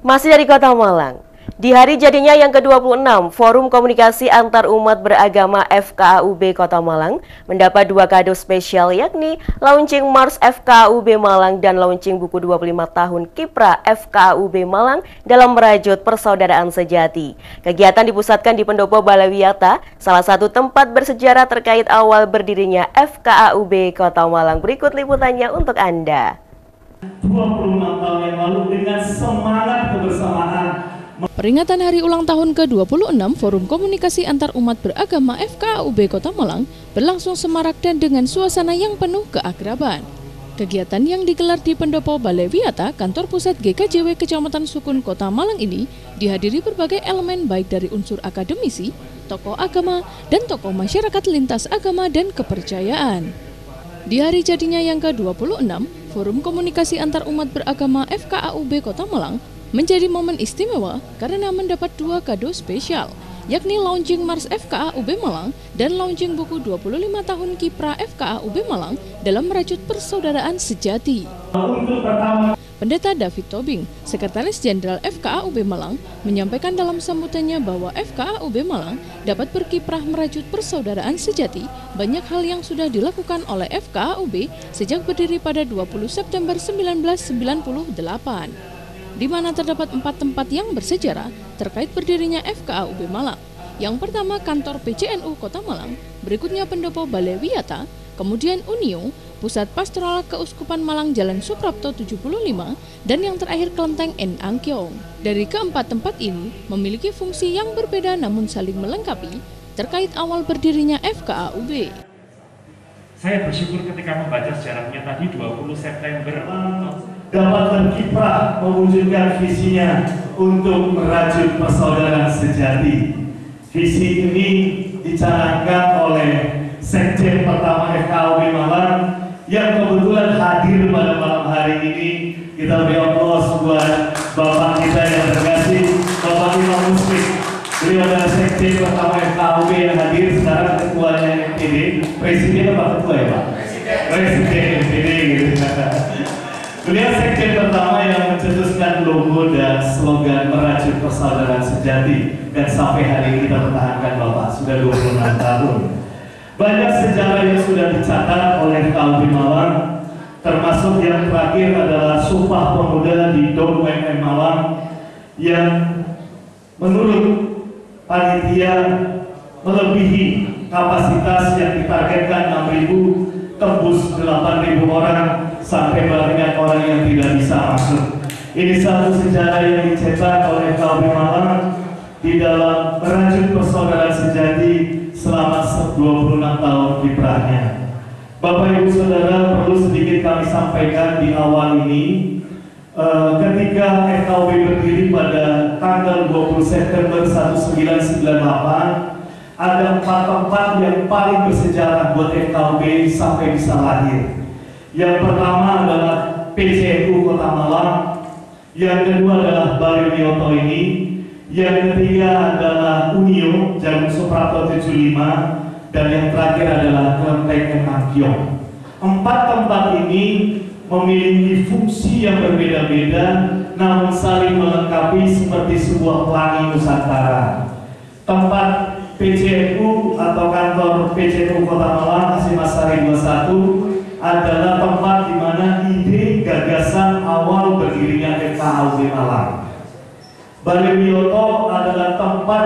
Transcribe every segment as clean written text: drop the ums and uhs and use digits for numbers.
Masih dari Kota Malang, di hari jadinya yang ke-26, Forum Komunikasi Antar Umat Beragama FKAUB Kota Malang mendapat 2 kado spesial, yakni launching Mars FKAUB Malang dan launching buku 25 tahun Kiprah FKAUB Malang dalam merajut persaudaraan sejati. Kegiatan dipusatkan di Pendopo Balaiwiata, salah satu tempat bersejarah terkait awal berdirinya FKAUB Kota Malang. Berikut liputannya untuk Anda. 26 tahun yang lalu dengan semangat kebersamaan. Peringatan hari ulang tahun ke-26 Forum Komunikasi Antar Umat Beragama FKAUB Kota Malang berlangsung semarak dan dengan suasana yang penuh keakraban. Kegiatan yang digelar di Pendopo Balaiwiata, kantor pusat GKJW Kecamatan Sukun Kota Malang ini dihadiri berbagai elemen baik dari unsur akademisi, tokoh agama, dan tokoh masyarakat lintas agama dan kepercayaan. Di hari jadinya yang ke-26, Forum Komunikasi Antar Umat Beragama FKAUB Kota Malang menjadi momen istimewa karena mendapat 2 kado spesial, yakni launching Mars FKAUB Malang dan launching buku 25 tahun Kiprah FKAUB Malang dalam merajut persaudaraan sejati. Pendeta David Tobing, Sekretaris Jenderal FKAUB Malang, menyampaikan dalam sambutannya bahwa FKAUB Malang dapat berkiprah merajut persaudaraan sejati. Banyak hal yang sudah dilakukan oleh FKAUB sejak berdiri pada 20 September 1998, di mana terdapat 4 tempat yang bersejarah terkait berdirinya FKAUB Malang. Yang pertama kantor PCNU Kota Malang, berikutnya Pendopo Balaiwiata, kemudian Unio, Pusat Pastoral Keuskupan Malang Jalan Suprapto 75, dan yang terakhir Kelenteng N Angkyong. Dari keempat tempat ini memiliki fungsi yang berbeda namun saling melengkapi terkait awal berdirinya FKAUB. Saya bersyukur ketika membaca sejarahnya tadi 20 September dapat berkiprah mewujudkan visinya untuk merajut persaudaraan sejati. Visi ini dicanangkan oleh Sekjen pertama FKAUB Malang yang kebetulan hadir pada malam hari ini. Kita beri aplaus buat Bapak kita yang terkasih, Bapak Imam Muslim. Beliau adalah Sekjen pertama FKAUB yang hadir, sekarang ketuanya MPD. Presiden apa ketua ya Pak? Presiden MPD gitu. Beliau Sekjen pertama yang mencetuskan logo dan slogan merajut persaudaraan sejati, dan sampai hari ini kita pertahankan Bapak, sudah 26 tahun. Banyak sejarah yang sudah dicatat oleh FKAUB Malang, termasuk yang terakhir adalah Sumpah Pemuda di Dom UMM Malang yang menurut panitia melebihi kapasitas yang ditargetkan 6.000, tembus 8.000 orang sampai banyak orang yang tidak bisa masuk. Ini satu sejarah yang dicetak oleh FKAUB Malang di dalam merajut persaudaraan sejati selama 26 tahun kiprahnya. Bapak Ibu Saudara, perlu sedikit kami sampaikan di awal ini, ketika FKAUB berdiri pada tanggal 20 September 1998, ada 4 tempat yang paling bersejarah buat FKAUB sampai bisa lahir. Yang pertama adalah PCNU Kota Malang, yang kedua adalah Balaiwiata ini, yang ketiga adalah Unio Jalan Suprapto 75, dan yang terakhir adalah Kelenteng N Angkyong. 4 tempat ini memiliki fungsi yang berbeda-beda namun saling melengkapi seperti sebuah pelangi Nusantara. Tempat PCNU atau kantor PCNU Kota Malang Asimasari 21 adalah tempat di mana ide gagasan awal berdirinya FKAUB Malang. Balaiwiata adalah tempat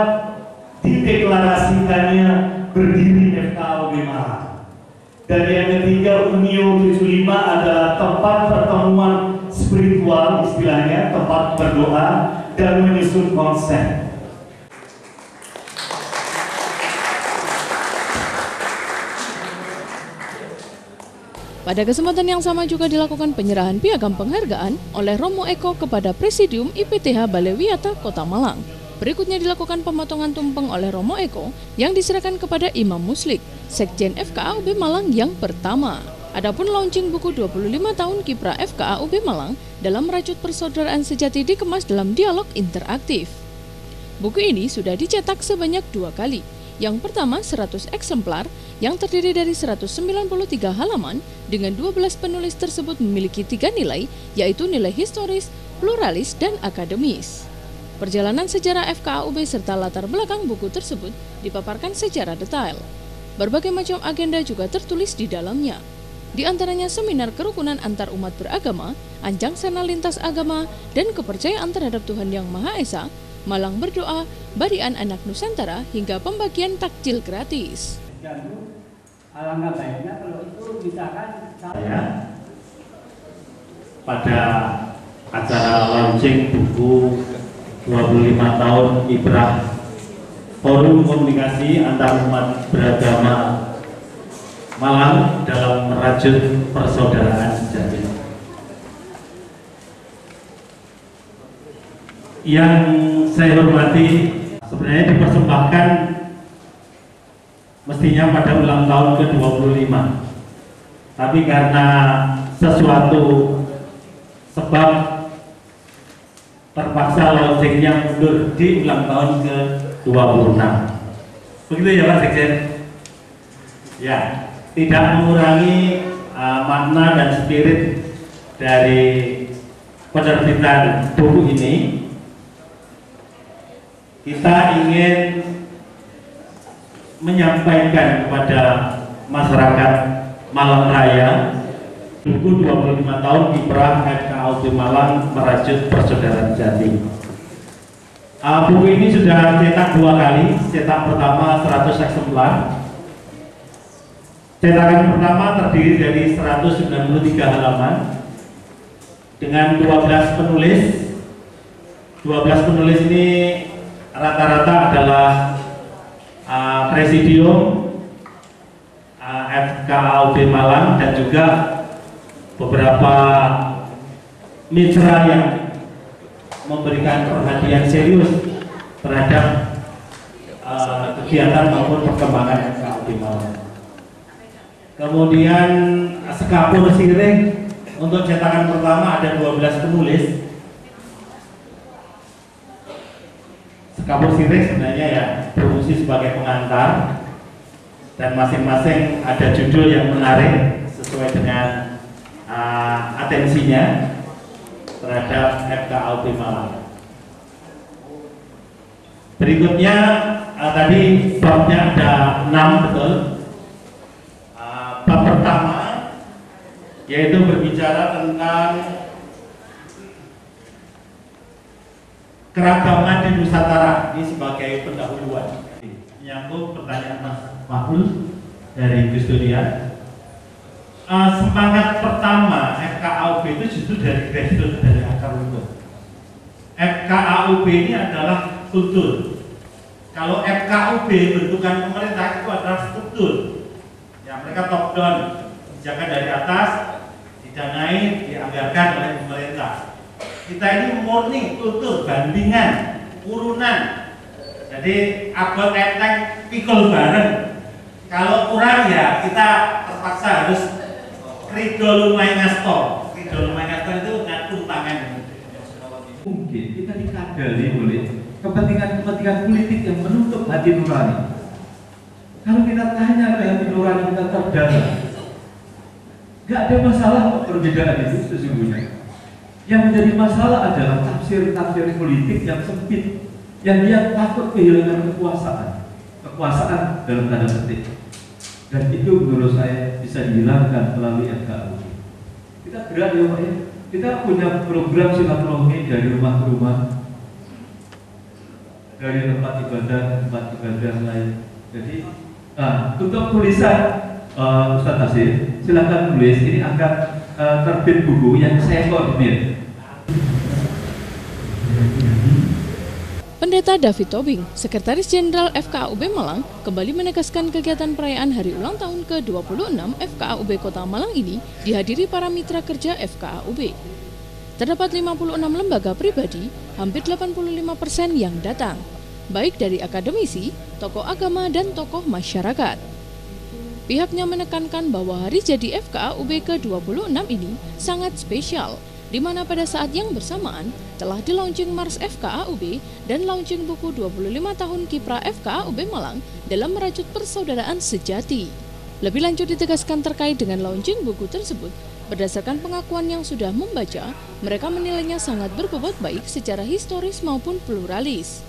dideklarasikannya berdiri FKAUB Malang. Dan yang ketiga, Unio 75 adalah tempat pertemuan spiritual, istilahnya tempat berdoa dan menyusun konsep. Pada kesempatan yang sama juga dilakukan penyerahan piagam penghargaan oleh Romo Eko kepada Presidium IPTH Balaiwiata Kota Malang. Berikutnya dilakukan pemotongan tumpeng oleh Romo Eko yang diserahkan kepada Imam Muslik, Sekjen FKAUB Malang yang pertama. Adapun launching buku 25 tahun Kiprah FKAUB Malang dalam merajut persaudaraan sejati dikemas dalam dialog interaktif. Buku ini sudah dicetak sebanyak 2 kali. Yang pertama 100 eksemplar yang terdiri dari 193 halaman dengan 12 penulis tersebut memiliki 3 nilai, yaitu nilai historis, pluralis, dan akademis. Perjalanan sejarah FKAUB serta latar belakang buku tersebut dipaparkan secara detail. Berbagai macam agenda juga tertulis di dalamnya. Di antaranya seminar kerukunan antar umat beragama, anjang sana lintas agama, dan kepercayaan terhadap Tuhan Yang Maha Esa, malang berdoa, barian anak Nusantara, hingga pembagian takjil gratis. Alangkah baiknya kalau itu misalkan saya pada acara launching buku 25 tahun Kiprah Forum Komunikasi Antar Umat Beragama Malang dalam merajut persaudaraan sejati. Yang saya hormati, sebenarnya dipersembahkan mestinya pada ulang tahun ke-25, tapi karena sesuatu sebab terpaksa launchingnya mundur di ulang tahun ke-26. Begitu ya Pak Sekjen? Ya, tidak mengurangi makna dan spirit dari penerbitan buku ini. Kita ingin menyampaikan kepada masyarakat Malang Raya buku 25 tahun Kiprah FKAUB Malang merajut persaudaraan sejati. Buku ini sudah cetak 2 kali. Cetak pertama 100 eksemplar. Cetakan pertama terdiri dari 193 halaman dengan 12 penulis. 12 penulis ini rata-rata adalah Presidium FKAUB Malang dan juga beberapa mitra yang memberikan perhatian serius terhadap kegiatan maupun perkembangan FKAUB Malang. Kemudian Sekapur Siring untuk cetakan pertama ada 12 penulis. Sekapur Siring sebenarnya ya berfungsi sebagai pengantar dan masing-masing ada judul yang menarik sesuai dengan atensinya terhadap FKAUB Malang. Berikutnya tadi babnya ada 6 betul. Bab pertama yaitu berbicara tentang keragaman di Nusantara, ini sebagai pendahuluan. Menyangkut pertanyaan Mas Mahfuz dari Gus Durian. Semangat pertama FKAUB itu justru dari grassroots, dari akar rumput. FKAUB ini adalah kultur. Kalau FKAUB bentukan pemerintah itu adalah struktur. Ya, mereka top down, kebijakan dari atas, didanai, dianggarkan oleh pemerintah. Kita ini murni kultur, bandingan, urunan. Jadi abot enteng pikul bareng. Kalau kurang ya kita terpaksa harus krido lumai ngasto. Krido lumai ngasto itu ngatung tangan. Mungkin kita dikadali oleh kepentingan politik yang menutup hati nurani. Kalau kita tanya ke hati nurani kita terdalam, nggak ada masalah perbedaan itu sesungguhnya. Yang menjadi masalah adalah tafsir-tafsir politik yang sempit, yang dia takut kehilangan kekuasaan dalam tanda petik. Dan itu menurut saya bisa dihilangkan melalui FKAUB. Kita gerak ya Pak ya. Kita punya program silaturahmi dari rumah ke rumah, dari tempat ibadah lain. Jadi, untuk tulisan Ustadz Nasir, silakan tulis. Ini akan terbit buku yang saya koordinir. Pendeta David Tobing, Sekretaris Jenderal FKAUB Malang, kembali menegaskan kegiatan perayaan hari ulang tahun ke-26 FKAUB Kota Malang ini dihadiri para mitra kerja FKAUB. Terdapat 56 lembaga pribadi, hampir 85% yang datang, baik dari akademisi, tokoh agama, dan tokoh masyarakat. Pihaknya menekankan bahwa hari jadi FKAUB ke-26 ini sangat spesial, di mana pada saat yang bersamaan telah di-launching Mars FKAUB dan launching buku 25 tahun Kiprah FKAUB Malang dalam merajut persaudaraan sejati. Lebih lanjut ditegaskan terkait dengan launching buku tersebut, Berdasarkan pengakuan yang sudah membaca, mereka menilainya sangat berbobot baik secara historis maupun pluralis.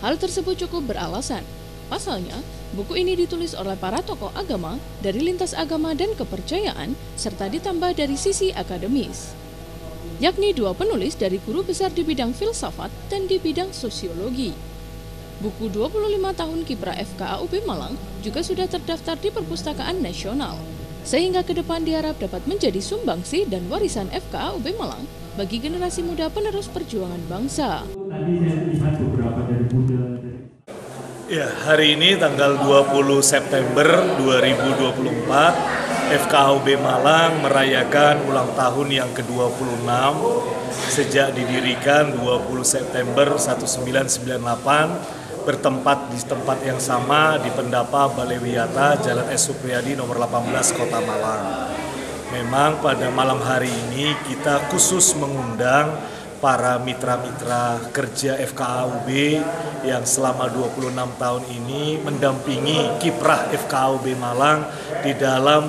Hal tersebut cukup beralasan. Pasalnya, buku ini ditulis oleh para tokoh agama dari lintas agama dan kepercayaan, serta ditambah dari sisi akademis, yakni dua penulis dari guru besar di bidang filsafat dan di bidang sosiologi. Buku 25 tahun kiprah FKAUB Malang juga sudah terdaftar di Perpustakaan Nasional, sehingga ke depan diharap dapat menjadi sumbangsi dan warisan FKAUB Malang bagi generasi muda penerus perjuangan bangsa. Tadi saya lihat beberapa dari Buddha. Ya, hari ini tanggal 20 September 2024, FKAUB Malang merayakan ulang tahun yang ke-26 sejak didirikan 20 September 1998, bertempat di tempat yang sama di Pendapa Balai Wiyata, Jalan S. Supriyadi nomor 18, Kota Malang. Memang pada malam hari ini kita khusus mengundang para mitra-mitra kerja FKAUB yang selama 26 tahun ini mendampingi kiprah FKAUB Malang di dalam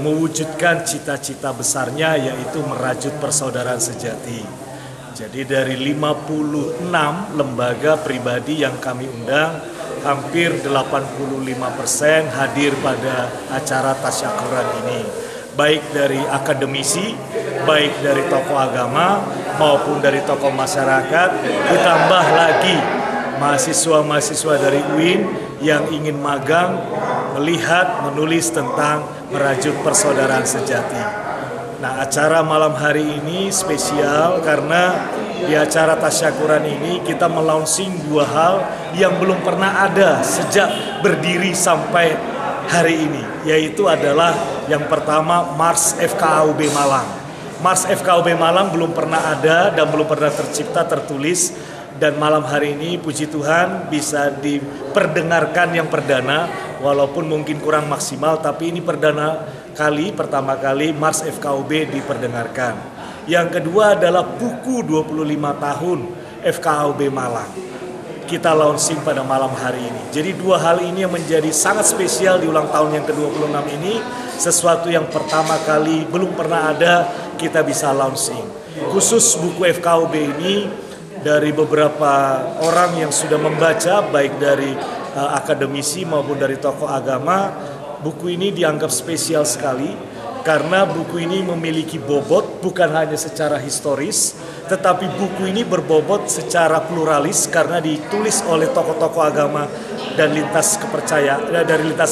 mewujudkan cita-cita besarnya, yaitu merajut persaudaraan sejati. Jadi dari 56 lembaga pribadi yang kami undang, hampir 85% hadir pada acara tasyakuran ini. Baik dari akademisi, baik dari tokoh agama, maupun dari tokoh masyarakat, ditambah lagi mahasiswa-mahasiswa dari UIN yang ingin magang, melihat, menulis tentang merajut persaudaraan sejati. Nah, acara malam hari ini spesial karena di acara tasyakuran ini kita melaunching dua hal yang belum pernah ada sejak berdiri sampai hari ini, yaitu adalah yang pertama Mars FKAUB Malang. Mars FKAUB Malang belum pernah ada dan belum pernah tercipta, tertulis, dan malam hari ini puji Tuhan bisa diperdengarkan yang perdana, walaupun mungkin kurang maksimal, tapi ini pertama kali Mars FKAUB diperdengarkan. Yang kedua adalah buku 25 tahun FKAUB Malang. Kita launching pada malam hari ini. Jadi dua hal ini yang menjadi sangat spesial di ulang tahun yang ke-26 ini, sesuatu yang pertama kali belum pernah ada kita bisa launching. Khusus buku FKAUB ini dari beberapa orang yang sudah membaca, baik dari akademisi maupun dari tokoh agama, buku ini dianggap spesial sekali karena buku ini memiliki bobot bukan hanya secara historis, tetapi buku ini berbobot secara pluralis karena ditulis oleh tokoh-tokoh agama dan lintas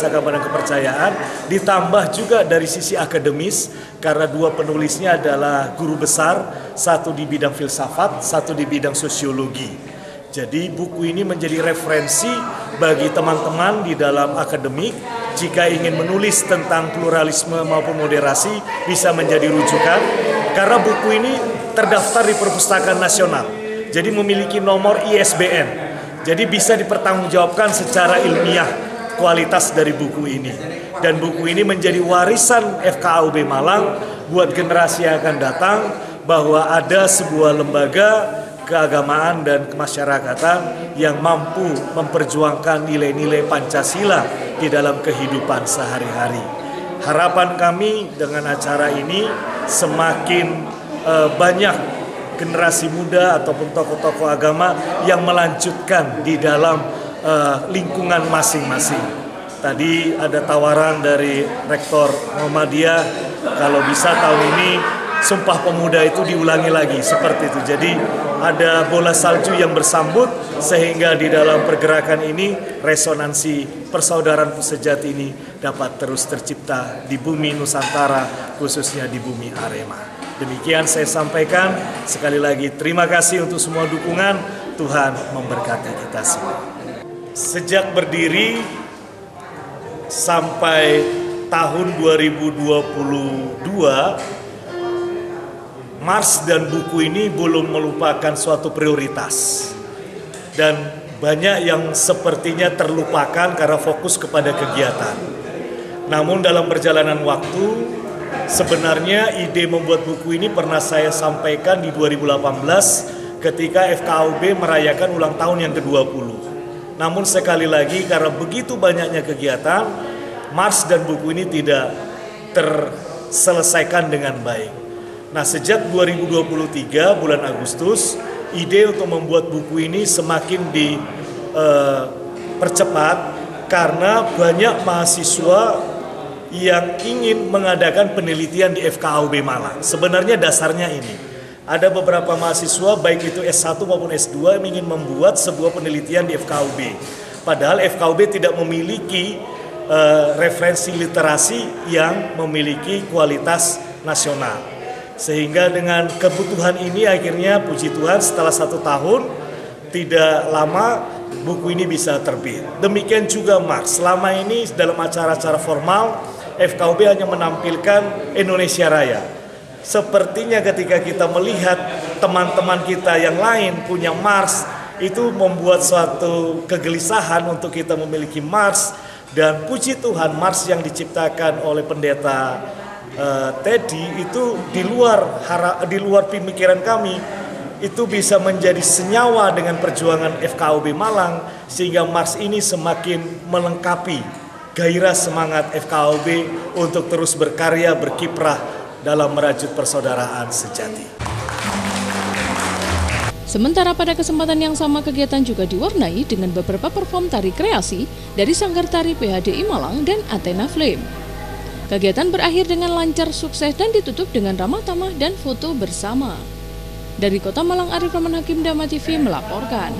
agama dan kepercayaan, ditambah juga dari sisi akademis karena dua penulisnya adalah guru besar, satu di bidang filsafat, satu di bidang sosiologi. Jadi buku ini menjadi referensi bagi teman-teman di dalam akademik, jika ingin menulis tentang pluralisme maupun moderasi bisa menjadi rujukan, karena buku ini terdaftar di Perpustakaan Nasional, jadi memiliki nomor ISBN, jadi bisa dipertanggungjawabkan secara ilmiah kualitas dari buku ini. Dan buku ini menjadi warisan FKAUB Malang buat generasi yang akan datang, bahwa ada sebuah lembaga keagamaan dan kemasyarakatan yang mampu memperjuangkan nilai-nilai Pancasila di dalam kehidupan sehari-hari. Harapan kami dengan acara ini semakin banyak generasi muda ataupun tokoh-tokoh agama yang melanjutkan di dalam lingkungan masing-masing. Tadi ada tawaran dari Rektor Muhammadiyah, kalau bisa tahun ini Sumpah Pemuda itu diulangi lagi seperti itu. Jadi ada bola salju yang bersambut sehingga di dalam pergerakan ini resonansi persaudaraan sejati ini dapat terus tercipta di bumi Nusantara, khususnya di bumi Arema. Demikian saya sampaikan. Sekali lagi terima kasih untuk semua dukungan. Tuhan memberkati kita semua. Sejak berdiri sampai tahun 2022, Mars dan buku ini belum melupakan suatu prioritas. Dan banyak yang sepertinya terlupakan karena fokus kepada kegiatan. Namun dalam perjalanan waktu, sebenarnya ide membuat buku ini pernah saya sampaikan di 2018 ketika FKAUB merayakan ulang tahun yang ke-20. Namun sekali lagi karena begitu banyaknya kegiatan, Mars dan buku ini tidak selesaikan dengan baik. Nah, sejak 2023 bulan Agustus, ide untuk membuat buku ini semakin dipercepat karena banyak mahasiswa yang ingin mengadakan penelitian di FKAUB Malang. Sebenarnya dasarnya ini, ada beberapa mahasiswa baik itu S1 maupun S2 yang ingin membuat sebuah penelitian di FKAUB. Padahal FKAUB tidak memiliki referensi literasi yang memiliki kualitas nasional. Sehingga dengan kebutuhan ini akhirnya puji Tuhan setelah 1 tahun tidak lama buku ini bisa terbit. Demikian juga Mars. Selama ini dalam acara-acara formal FKAUB hanya menampilkan Indonesia Raya. Sepertinya ketika kita melihat teman-teman kita yang lain punya Mars, itu membuat suatu kegelisahan untuk kita memiliki Mars. Dan puji Tuhan Mars yang diciptakan oleh pendeta Teddy itu di luar pemikiran kami, itu bisa menjadi senyawa dengan perjuangan FKAUB Malang, sehingga Mars ini semakin melengkapi gairah semangat FKAUB untuk terus berkarya, berkiprah dalam merajut persaudaraan sejati. Sementara pada kesempatan yang sama kegiatan juga diwarnai dengan beberapa perform tari kreasi dari Sanggar Tari PHDI Malang dan Athena Flame. Kegiatan berakhir dengan lancar, sukses, dan ditutup dengan ramah tamah dan foto bersama. Dari Kota Malang, Arif Rahman Hakim, Dama TV melaporkan.